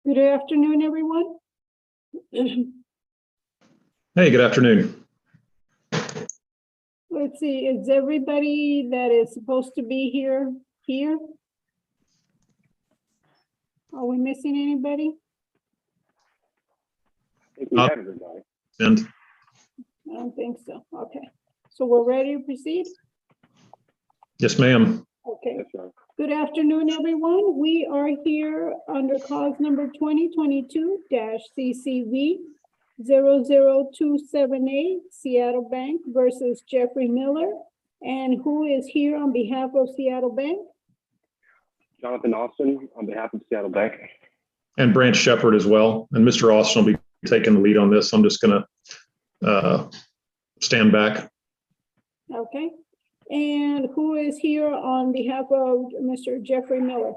Good afternoon, everyone. Hey, good afternoon. Let's see, is everybody that is supposed to be here? Are we missing anybody? I think we have everybody. And I don't think so. Okay, so we're ready to proceed? yes, ma'am. Okay. That's right. Good afternoon, everyone. We are here under cause number 2022-CCV 00278 Seattle Bank versus Jeffrey Miller. And who is here on behalf of Seattle Bank? Jonathan Austin on behalf of Seattle Bank. And Branch Shepherd as well. And Mr. Austin will be taking the lead on this. I'm just going to stand back. Okay. And who is here on behalf of Mr. Jeffrey Miller?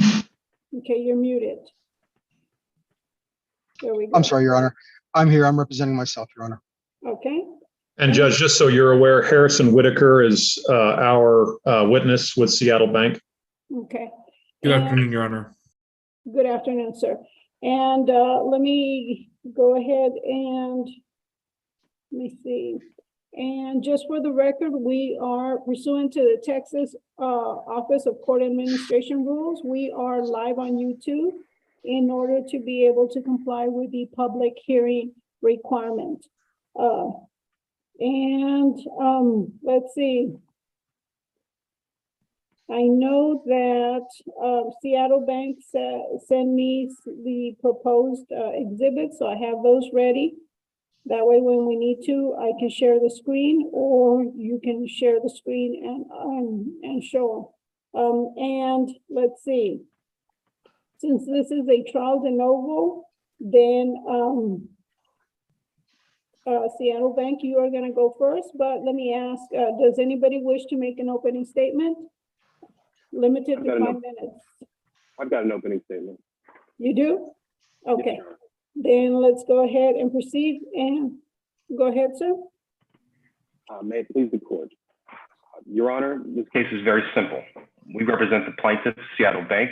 Okay, you're muted. There we go. I'm sorry, Your Honor. I'm here. I'm representing myself, Your Honor. Okay, And Judge, just so you're aware, Harrison Whitaker is our witness with Seattle Bank. okay. Good And- afternoon, Your Honor. Good afternoon, sir. And let me go ahead and let me see. And just for the record, we are pursuant to the Texas Office of Court Administration rules. We are live on YouTube in order to be able to comply with the public hearing requirement. Let's see. I know that Seattle Bank sent me the proposed exhibits, so I have those ready. That way, when we need to, I can share the screen, or you can share the screen and show them. And let's see. Since this is a trial de novo, then Seattle Bank, you are going to go first. But let me ask: does anybody wish to make an opening statement? Limited to 5 minutes. I've got an opening statement. You do? Okay. Yes, Your Honor. Then let's go ahead and proceed, and go ahead, sir. May it please the court. Your Honor, this case is very simple. We represent the plaintiff, Seattle Bank,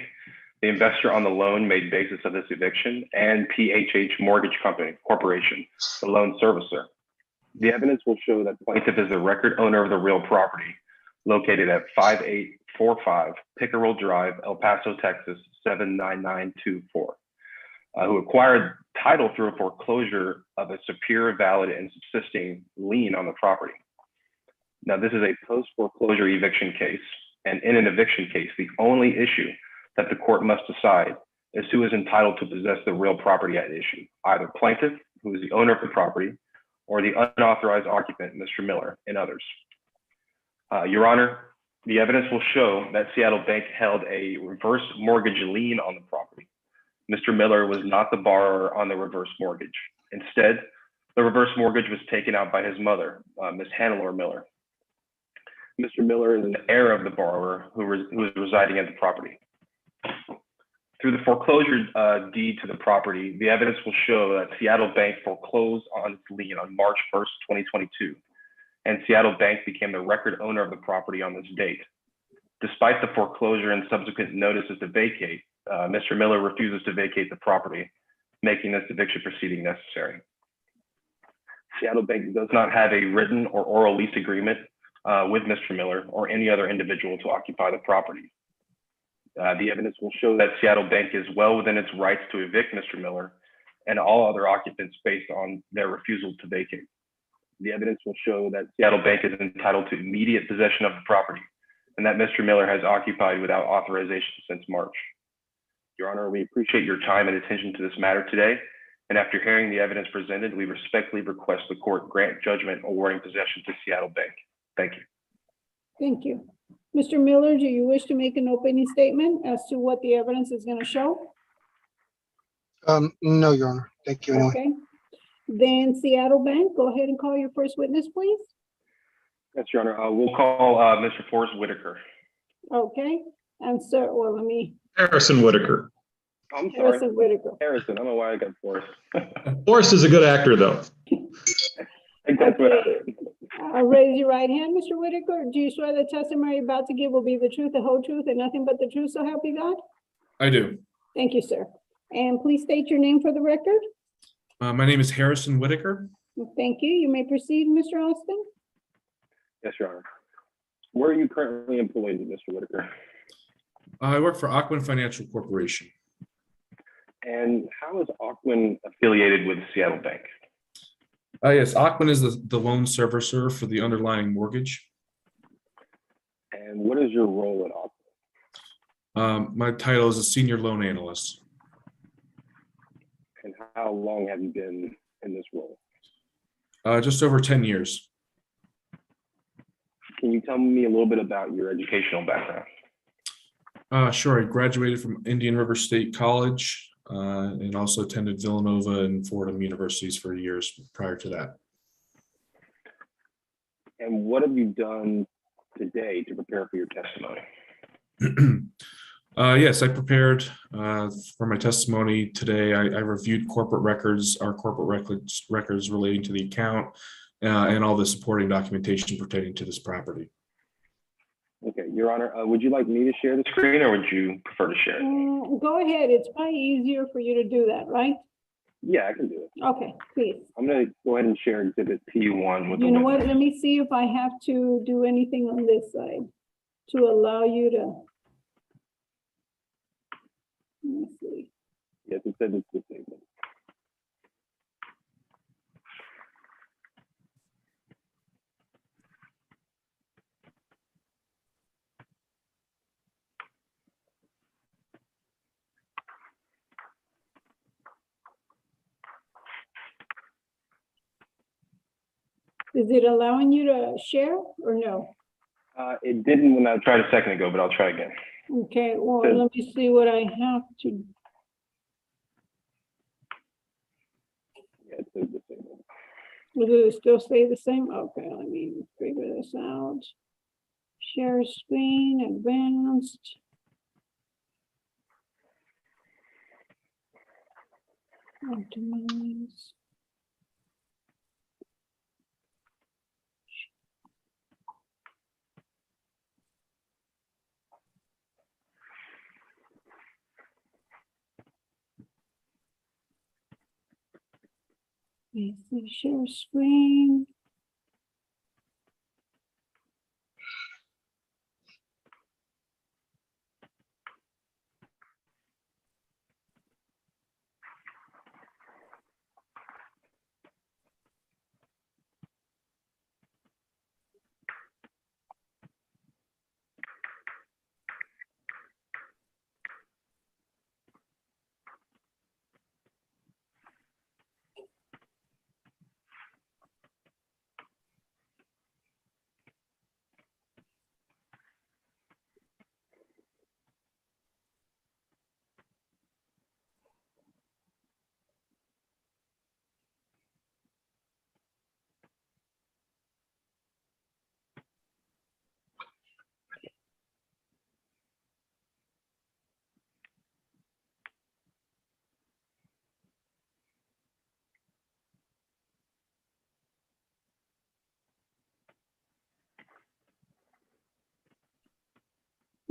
the investor on the loan made basis of this eviction, and PHH Mortgage Company Corporation, the loan servicer. The evidence will show that plaintiff is the record owner of the real property located at 5845 Pickerel Drive, El Paso, Texas, 79924. Who acquired title through a foreclosure of a superior, valid, and subsisting lien on the property. Now, this is a post-foreclosure eviction case, and in an eviction case, the only issue that the court must decide is who is entitled to possess the real property at issue, either plaintiff, who is the owner of the property, or the unauthorized occupant, Mr. Miller, and others. Your Honor, the evidence will show that Seattle Bank held a reverse mortgage lien on the property. Mr. Miller was not the borrower on the reverse mortgage. Instead, the reverse mortgage was taken out by his mother, Ms. Hannelore Miller. Mr. Miller is an heir of the borrower who is residing at the property. Through the foreclosure deed to the property, the evidence will show that Seattle Bank foreclosed on its lien on March 1st, 2022, and Seattle Bank became the record owner of the property on this date. Despite the foreclosure and subsequent notices to vacate, Mr. Miller refuses to vacate the property, making this eviction proceeding necessary. Seattle Bank does not have a written or oral lease agreement with Mr. Miller or any other individual to occupy the property. The evidence will show that Seattle Bank is well within its rights to evict Mr. Miller and all other occupants based on their refusal to vacate. The evidence will show that Seattle Bank is entitled to immediate possession of the property and that Mr. Miller has occupied without authorization since March. Your Honor, we appreciate your time and attention to this matter today. And after hearing the evidence presented, we respectfully request the court grant judgment awarding possession to Seattle Bank. Thank you. Thank you. Mr. Miller, do you wish to make an opening statement as to what the evidence is going to show? No, Your Honor. Thank you anyway. Okay. Then Seattle Bank, go ahead and call your first witness, please. Yes, Your Honor. We'll call Mr. Forrest Whitaker. Okay. And sir, well, let me, Harrison Whitaker. I'm sorry. Harrison Whitaker. Harrison. I don't know why I got Forrest. Forrest is a good actor, though. I think that's what Okay. Raise your right hand, Mr. Whitaker. Do you swear the testimony you're about to give will be the truth, the whole truth, and nothing but the truth, so help you God? I do. Thank you, sir. And please state your name for the record. My name is Harrison Whitaker. Thank you. You may proceed, Mr. Austin. Yes, Your Honor. Where are you currently employed, Mr. Whitaker? I work for Aquin Financial Corporation. And how is Aquin affiliated with Seattle Bank? Yes, Aquin is the loan servicer for the underlying mortgage. And what is your role at Aquin? My title is a senior loan analyst. And how long have you been in this role? Just over 10 years. Can you tell me a little bit about your educational background? Sure, I graduated from Indian River State College and also attended Villanova and Fordham universities for years prior to that. And what have you done today to prepare for your testimony? Yes, I prepared for my testimony today. I reviewed corporate records, our corporate records relating to the account and all the supporting documentation pertaining to this property. Okay, Your Honor, would you like me to share the screen or would you prefer to share it? Go ahead. It's probably easier for you to do that, right? Yeah, I can do it. Okay, please. I'm going to go ahead and share Exhibit P1 with the You know what? witness. Let me see if I have to do anything on this side to allow you to. Let me see. Yes, it says it's disabled. Is it allowing you to share or no? It didn't when I tried a second ago, but I'll try again. Okay, well, Good. let me see what I have to. Yeah, it says disabled. Does it still stay the same? Okay, let me figure this out. Share screen, advanced. Optimize. Let me see, share screen.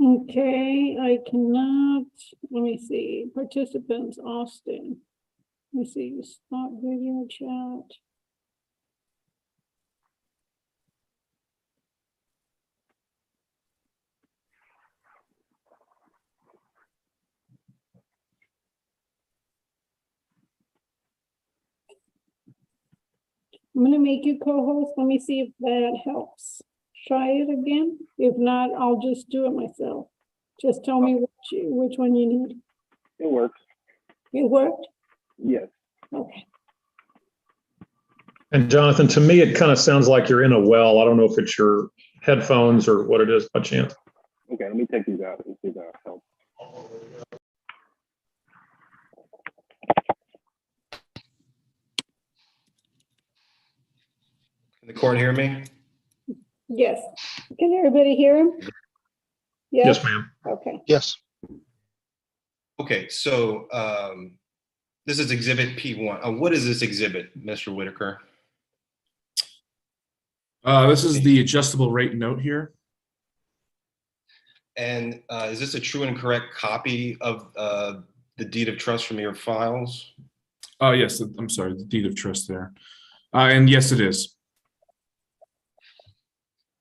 Okay, I cannot, let me see, participants, Austin. Let me see, start video chat. I'm gonna make you co-host. Let me see if that helps. Try it again. If not, I'll just do it myself. Just tell me which one you need. It works. It worked? Yes. Okay. And Jonathan, to me, it kind of sounds like you're in a well. I don't know if it's your headphones or what it is by chance. Okay, let me take these out and see if that helps. Can the court hear me? Yes. Can everybody hear him? Yes, ma'am. Okay. Yes, Okay, so this is Exhibit P1. What is this exhibit, Mr. Whitaker? This is the adjustable rate note here. And is this a true and correct copy of the deed of trust from your files? Yes, I'm sorry, the deed of trust there. And yes, it is.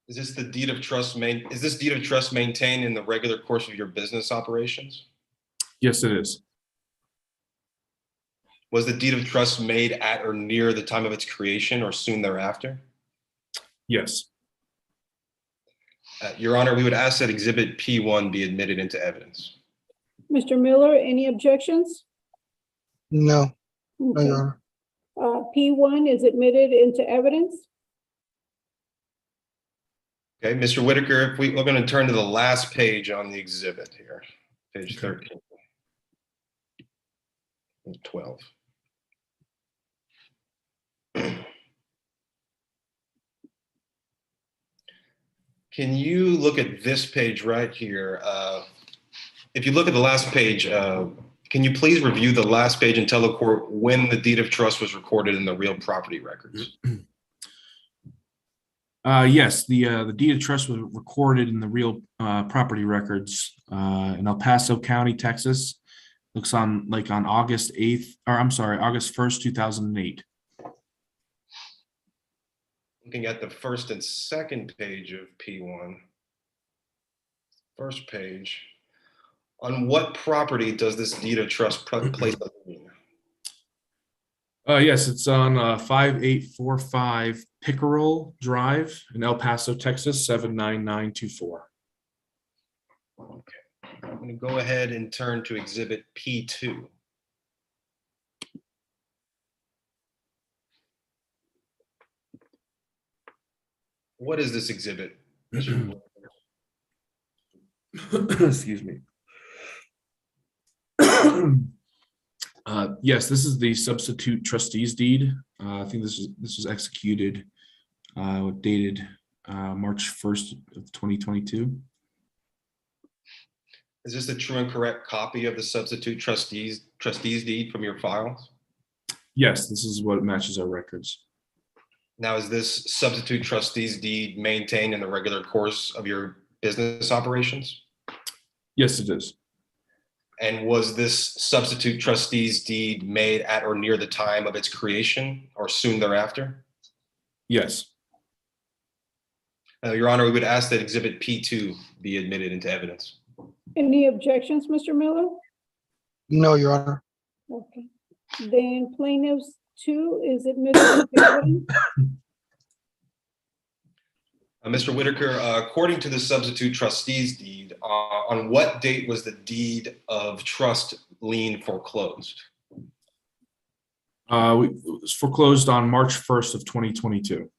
Is this deed of trust maintained in the regular course of your business operations? Yes, it is. Was the deed of trust made at or near the time of its creation or soon thereafter? Yes. Your Honor, we would ask that Exhibit P1 be admitted into evidence. Mr. Miller, any objections? No, no, Okay. Your Honor. P1 is admitted into evidence. Okay, Mr. Whitaker, we're going to turn to the last page on the exhibit here, page 13. 12. Can you look at this page right here? If you look at the last page, can you please review the last page and tell the court when the deed of trust was recorded in the real property records? Yes, the deed of trust was recorded in the real property records in El Paso County, Texas. Looks on August 8th, or I'm sorry, August 1st, 2008. Looking at the first and second page of P1. First page. On what property does this deed of trust place a lien? Yes, it's on 5845 Pickerel Drive in El Paso, Texas, 79924. Okay. I'm going to go ahead and turn to Exhibit P2. What is this exhibit, Mr. Excuse me. Yes, this is the substitute trustee's deed. I think this was executed, dated March 1st of 2022. Is this a true and correct copy of the substitute trustee's deed from your files? Yes, this is what matches our records. Now, is this substitute trustee's deed maintained in the regular course of your business operations? Yes, it is. And was this substitute trustee's deed made at or near the time of its creation or soon thereafter? Yes. Your Honor, we would ask that Exhibit P2 be admitted into evidence. Any objections, Mr. Miller? No, Your Honor. Okay. Then plaintiff's 2 is admitted into evidence. Mr. Whitaker, according to the substitute trustee's deed, on what date was the deed of trust lien foreclosed? It was foreclosed on March 1st of 2022.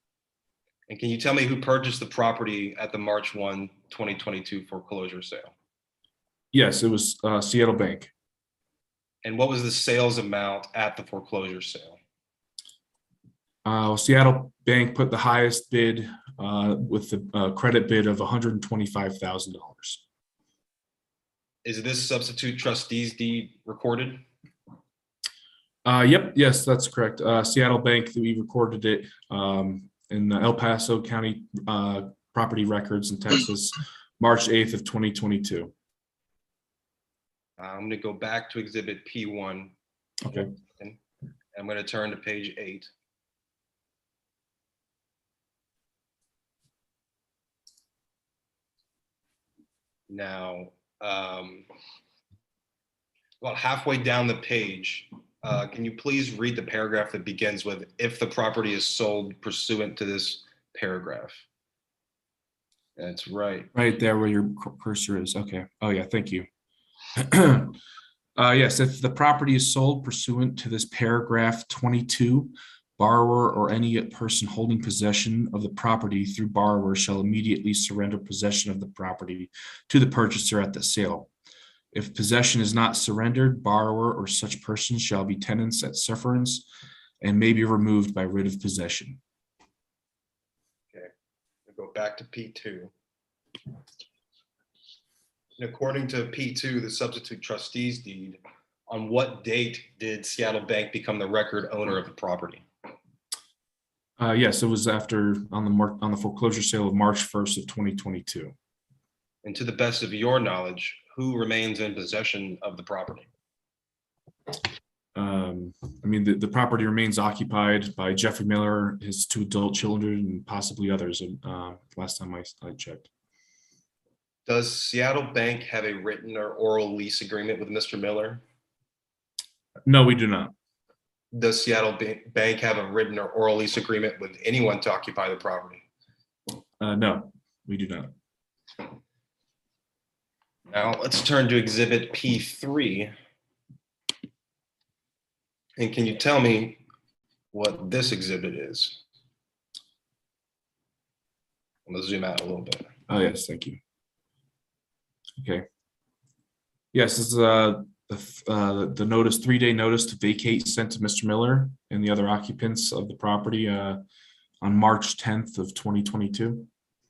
And can you tell me who purchased the property at the March 1, 2022 foreclosure sale? Yes, it was Seattle Bank. And what was the sales amount at the foreclosure sale? Seattle Bank put the highest bid with the credit bid of $125,000. Is this substitute trustee's deed recorded? Yep, yes, that's correct. Seattle Bank, we recorded it in the El Paso County property records in Texas, March 8th of 2022. I'm going to go back to Exhibit P1. Okay. I'm going to turn to page 8. Now, about halfway down the page, can you please read the paragraph that begins with, if the property is sold pursuant to this paragraph? That's right. Right there where your cursor is. Okay. Oh, yeah. Thank you. Yes, if the property is sold pursuant to this paragraph 22, borrower or any person holding possession of the property through borrower shall immediately surrender possession of the property to the purchaser at the sale. If possession is not surrendered, borrower or such person shall be tenants at sufferance and may be removed by writ of possession. Okay, we'll go back to P2. And according to P2, the substitute trustee's deed, on what date did Seattle Bank become the record owner of the property? Yes, it was after on the foreclosure sale of March 1st of 2022. And to the best of your knowledge, who remains in possession of the property? I mean, the property remains occupied by Jeffrey Miller, his 2 adult children, and possibly others. Last time I checked. Does Seattle Bank have a written or oral lease agreement with Mr. Miller? No, we do not. Does Seattle Bank have a written or oral lease agreement with anyone to occupy the property? No, we do not. Now let's turn to Exhibit P3. And can you tell me what this exhibit is? I'm gonna zoom out a little bit. Oh, yes, thank you. Okay. Yes, this is the notice, 3-day notice to vacate sent to Mr. Miller and the other occupants of the property on March 10th of 2022.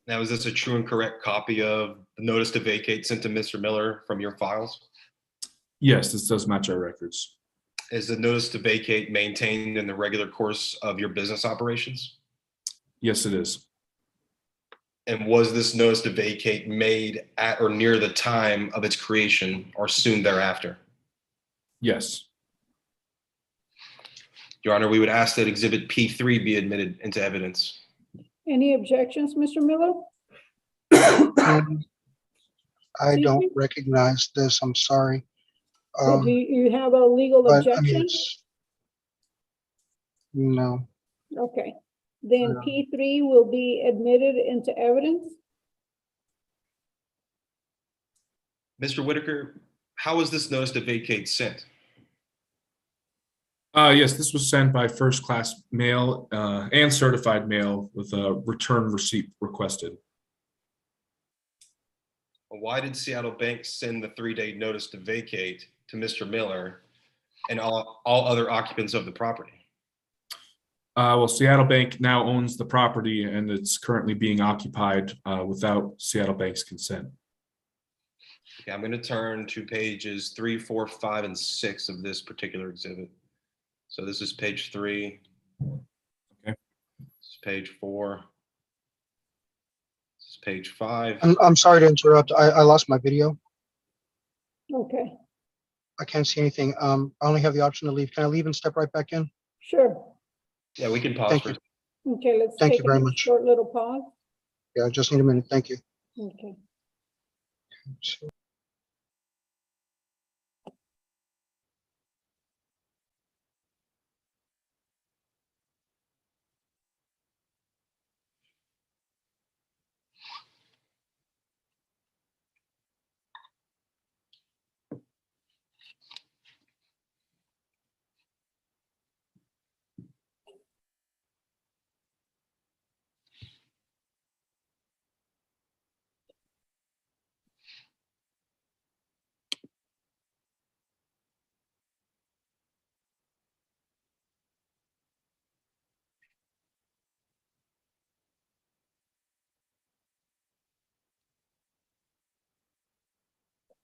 Now, is this a true and correct copy of the notice to vacate sent to Mr. Miller from your files? Yes, this does match our records. Is the notice to vacate maintained in the regular course of your business operations? Yes, it is. And was this notice to vacate made at or near the time of its creation or soon thereafter? Yes. Your Honor, we would ask that Exhibit P3 be admitted into evidence. Any objections, Mr. Miller? I don't recognize this. I'm sorry. So do you have a legal But I objection? mean, no. Okay, then No. P3 will be admitted into evidence. Mr. Whitaker, how was this notice to vacate sent? Yes, this was sent by first-class mail and certified mail with a return receipt requested. Why did Seattle Bank send the 3-day notice to vacate to Mr. Miller and all other occupants of the property? Well, Seattle Bank now owns the property and it's currently being occupied without Seattle Bank's consent. Okay, I'm going to turn to pages 3, 4, 5, and 6 of this particular exhibit. So this is page 3. Okay. This is page 4. This is page 5. I'm sorry to interrupt. I lost my video. Okay, I can't see anything. I only have the option to leave. Can I leave and step right back in? sure. Yeah, we can pause Thank for you. Okay, let's Thank take you very a much. short little pause. Yeah, I just need a minute. Thank you. Okay.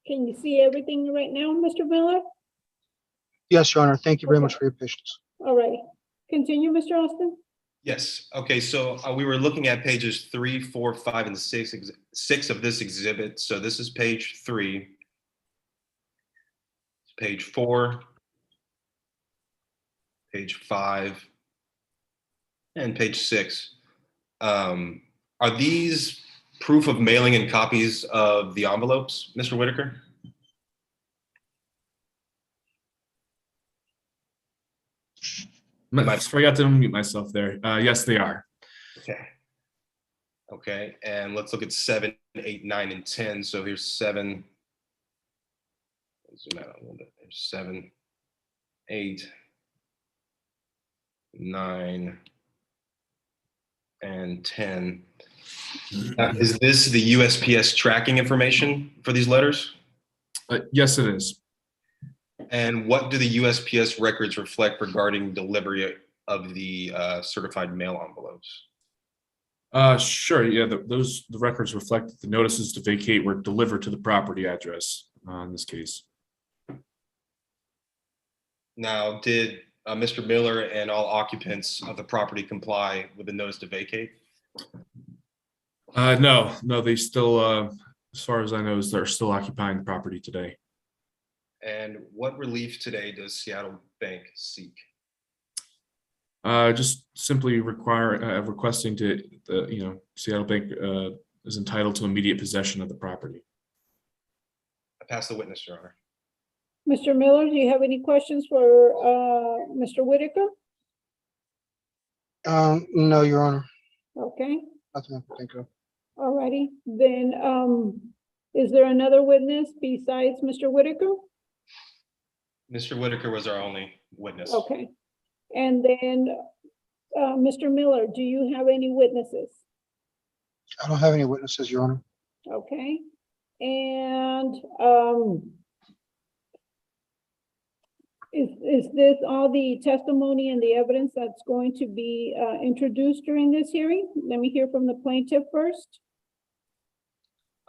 Can you see everything right now, Mr. Miller? Yes, Your Honor. Thank you very Okay. much for your patience. All right, continue, Mr. Austin. Yes. Okay. So we were looking at pages 3, 4, 5, and 6 of this exhibit. So this is page 3, page 4, page 5, and page 6. Are these proof of mailing and copies of the envelopes, Mr. Whitaker? I forgot to unmute myself there. Yes, they are. Okay. Okay. And let's look at 7, 8, 9, and 10. So here's 7. Zoom out a little bit. There's 7, 8, 9, and 10. Is this the USPS tracking information for these letters? Yes, it is. And what do the USPS records reflect regarding delivery of the certified mail envelopes? Sure. Yeah, the records reflect that the notices to vacate were delivered to the property address in this case. Now, did Mr. Miller and all occupants of the property comply with the notice to vacate? No, they still, as far as I know, they're still occupying the property today. And what relief today does Seattle Bank seek? Just simply requesting Seattle Bank is entitled to immediate possession of the property. I pass the witness, Your Honor. Mr. Miller, do you have any questions for Mr. Whitaker? No, Your Honor. Okay, Nothing I can think of. all righty. Then is there another witness besides Mr. Whitaker? Mr. Whitaker was our only witness. Okay. And then Mr. Miller, do you have any witnesses? I don't have any witnesses, Your Honor. Okay. And is this all the testimony and the evidence that's going to be introduced during this hearing? Let me hear from the plaintiff first.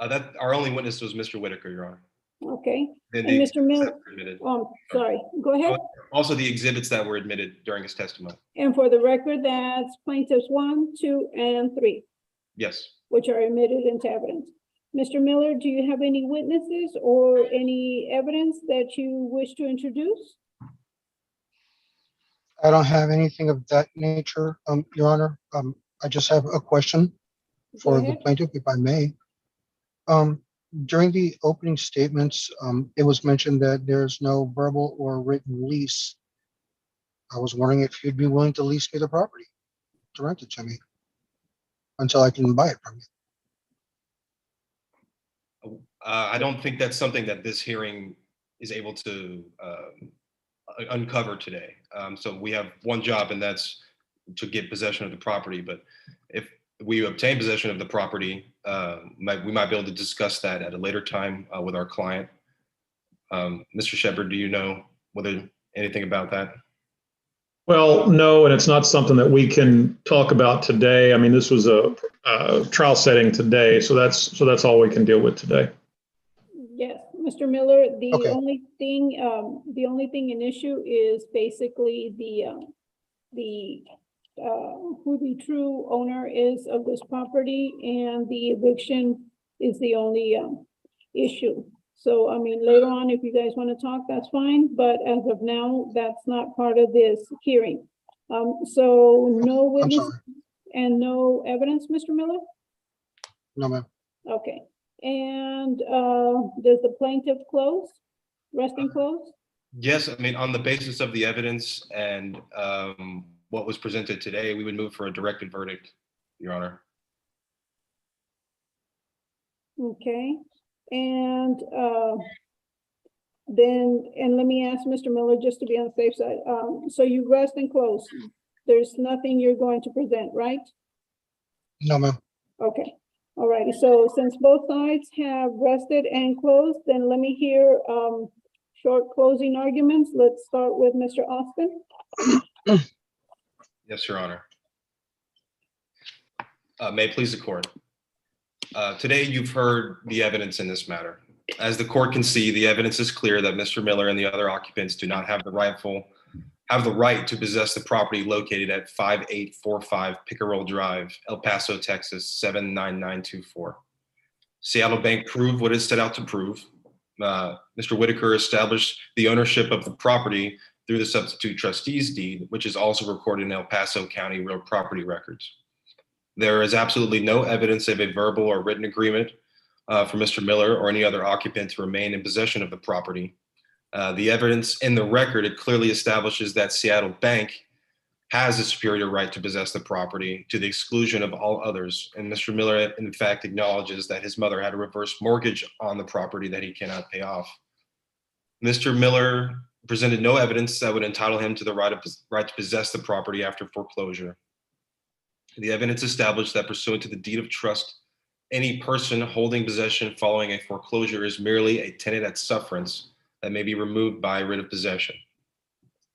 That our only witness was Mr. Whitaker, Your Honor. Okay. And And the Mr. Miller, exhibits that were admitted. sorry, go ahead. Also, the exhibits that were admitted during his testimony. And for the record, that's plaintiffs 1, 2, and 3, Yes. which are admitted into evidence. Mr. Miller, do you have any witnesses or any evidence that you wish to introduce? I don't have anything of that nature, Your Honor. I just have a question Go for the ahead. plaintiff, if I may. During the opening statements, it was mentioned that there's no verbal or written lease. I was wondering if you'd be willing to lease me the property, to rent it to me until I can buy it from you. I don't think that's something that this hearing is able to uncover today. So we have one job, and that's to get possession of the property. But if we obtain possession of the property, we might be able to discuss that at a later time with our client. Mr. Shepard, do you know whether anything about that? Well, no, and it's not something that we can talk about today. I mean, this was a trial setting today, so that's all we can deal with today. Yes, Mr. Miller, the Okay. only thing in issue is basically who the true owner is of this property, and the eviction is the only issue. So, I mean, later on, if you guys want to talk, that's fine, but as of now, that's not part of this hearing. So no I'm witness sorry. and no evidence, Mr. Miller? No, ma'am. Okay, and does the plaintiff close, rest and close? Yes, I mean, on the basis of the evidence and what was presented today, we would move for a directed verdict, Your Honor. Okay, and let me ask Mr. Miller, just to be on the safe side, so you rest and close. There's nothing you're going to present, right? No, ma'am. Okay, all righty, so since both sides have rested and closed, then let me hear short closing arguments. Let's start with Mr. Austin. Yes, Your Honor. May it please the court. Today, you've heard the evidence in this matter. As the court can see, the evidence is clear that Mr. Miller and the other occupants do not have the right to possess the property located at 5845 Pickerel Drive, El Paso, Texas, 79924. Seattle Bank proved what it set out to prove. Mr. Whitaker established the ownership of the property through the substitute trustee's deed, which is also recorded in El Paso County Real Property Records. There is absolutely no evidence of a verbal or written agreement for Mr. Miller or any other occupant to remain in possession of the property. The evidence in the record, it clearly establishes that Seattle Bank has a superior right to possess the property to the exclusion of all others. And Mr. Miller, in fact, acknowledges that his mother had a reverse mortgage on the property that he cannot pay off. Mr. Miller presented no evidence that would entitle him to the right to possess the property after foreclosure. The evidence established that pursuant to the deed of trust, any person holding possession following a foreclosure is merely a tenant at sufferance that may be removed by writ of possession.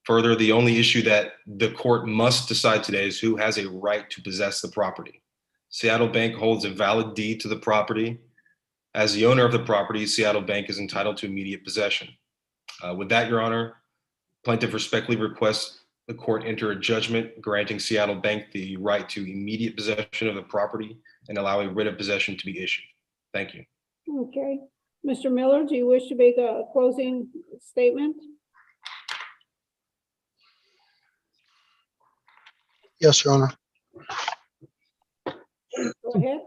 Further, the only issue that the court must decide today is who has a right to possess the property. Seattle Bank holds a valid deed to the property. As the owner of the property, Seattle Bank is entitled to immediate possession. With that, Your Honor, plaintiff respectfully requests the court enter a judgment granting Seattle Bank the right to immediate possession of the property and allow a writ of possession to be issued. Thank you. Okay. Mr. Miller, do you wish to make a closing statement? Yes, Your Honor. Go ahead.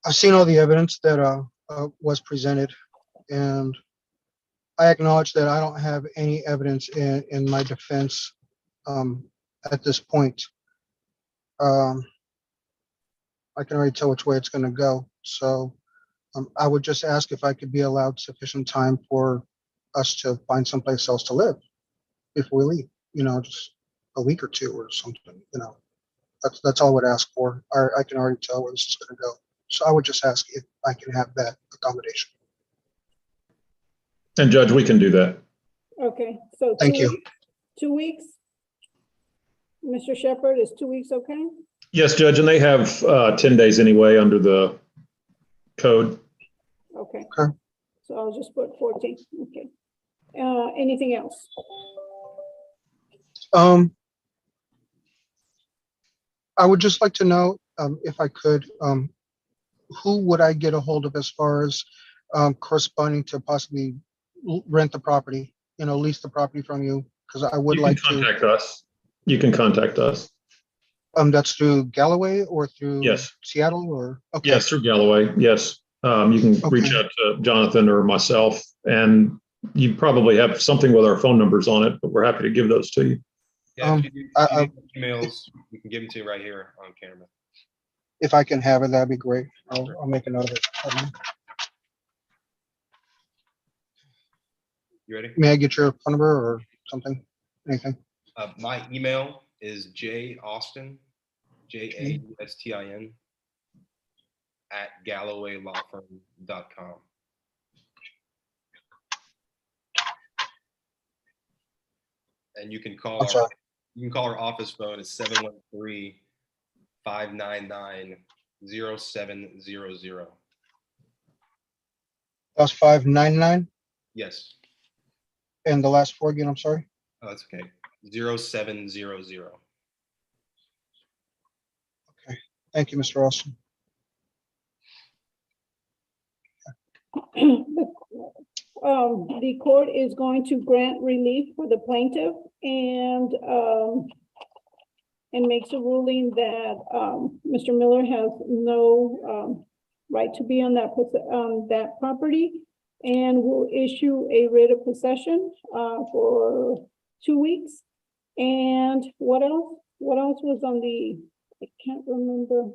I've seen all the evidence that was presented, and I acknowledge that I don't have any evidence in my defense at this point. I can already tell which way it's going to go. So I would just ask if I could be allowed sufficient time for us to find someplace else to live before we leave, just a week or two or something, that's all I would ask for. I can already tell where this is going to go. So I would just ask if I can have that accommodation. And Judge, we can do that. Okay, so Thank you. 2 weeks? Mr. Shepherd, is 2 weeks okay? Yes, Judge, and they have 10 days anyway under the code. Okay. Okay. So I'll just put 14, okay. Anything else? I would just like to know, if I could, who would I get a hold of as far as corresponding to possibly rent the property, lease the property from you? Because I would You like can to. contact us. You can contact us. That's through Galloway or through Yes. Seattle or? Okay. Yes, through Galloway. Yes. You can reach Okay. out to Jonathan or myself, and you probably have something with our phone numbers on it, but we're happy to give those to you. Yeah, if you need emails, we can give them to you right here on camera. If I can have it, that'd be great. I'll make a note of it. You ready? May I get your phone number or something? Anything? My email is jaustin, JAUSTIN, @gallowaylawfirm.com. And you can call I'm sorry. our office phone at 713-599-0700. That's 599 Yes. and the last four again, I'm sorry. Oh, that's okay. 0700. Thank you, Mr. Austin. The court is going to grant relief for the plaintiff and makes a ruling that Mr. Miller has no right to be on that property, and will issue a writ of possession for 2 weeks. And what else? What else was on the? I can't remember.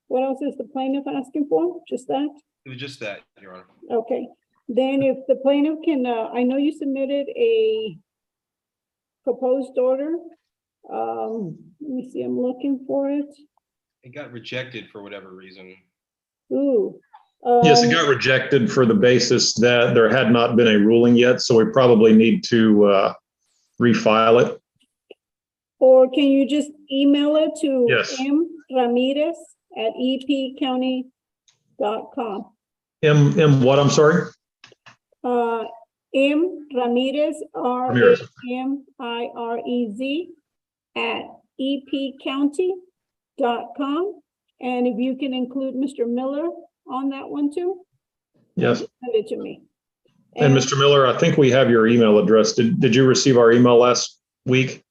What else is the plaintiff asking for? Just that? It was just that, Your Honor. Okay, then if the plaintiff can, I know you submitted a proposed order. Let me see, I'm looking for it. It got rejected for whatever reason. Ooh. Yes, it got rejected for the basis that there had not been a ruling yet, so we probably need to refile it. Or can you just email it to Yes. mramirez@epcounty.com? M what, I'm sorry? M Ramirez, Ramirez. RAMIREZ @epcounty.com. And if you can include Mr. Miller on that one too, Yes. send it to me. And Mr. Miller, I think we have your email address. Did you receive our email last week?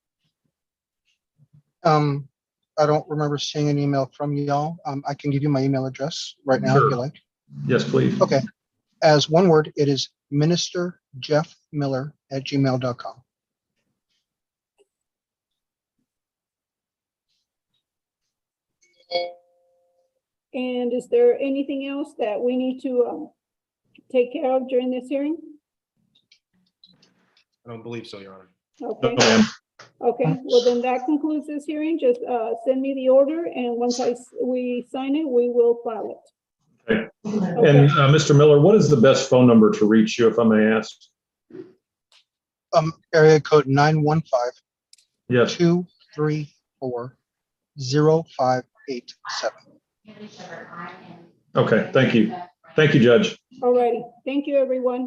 I don't remember seeing an email from y'all. I can give you my email address right now if Sure. you like. Yes, please. Okay. As one word, it is ministerjeffmiller@gmail.com. And is there anything else that we need to take care of during this hearing? I don't believe so, Your Honor. No, Okay, ma'am. okay, well then that concludes this hearing. Just send me the order, and once we sign it, we will file it. Okay. Okay. And Mr. Miller, what is the best phone number to reach you, if I may ask? Area code 915-234-0587. Yes. Okay, thank you. Thank you, Judge. All righty, thank you, everyone.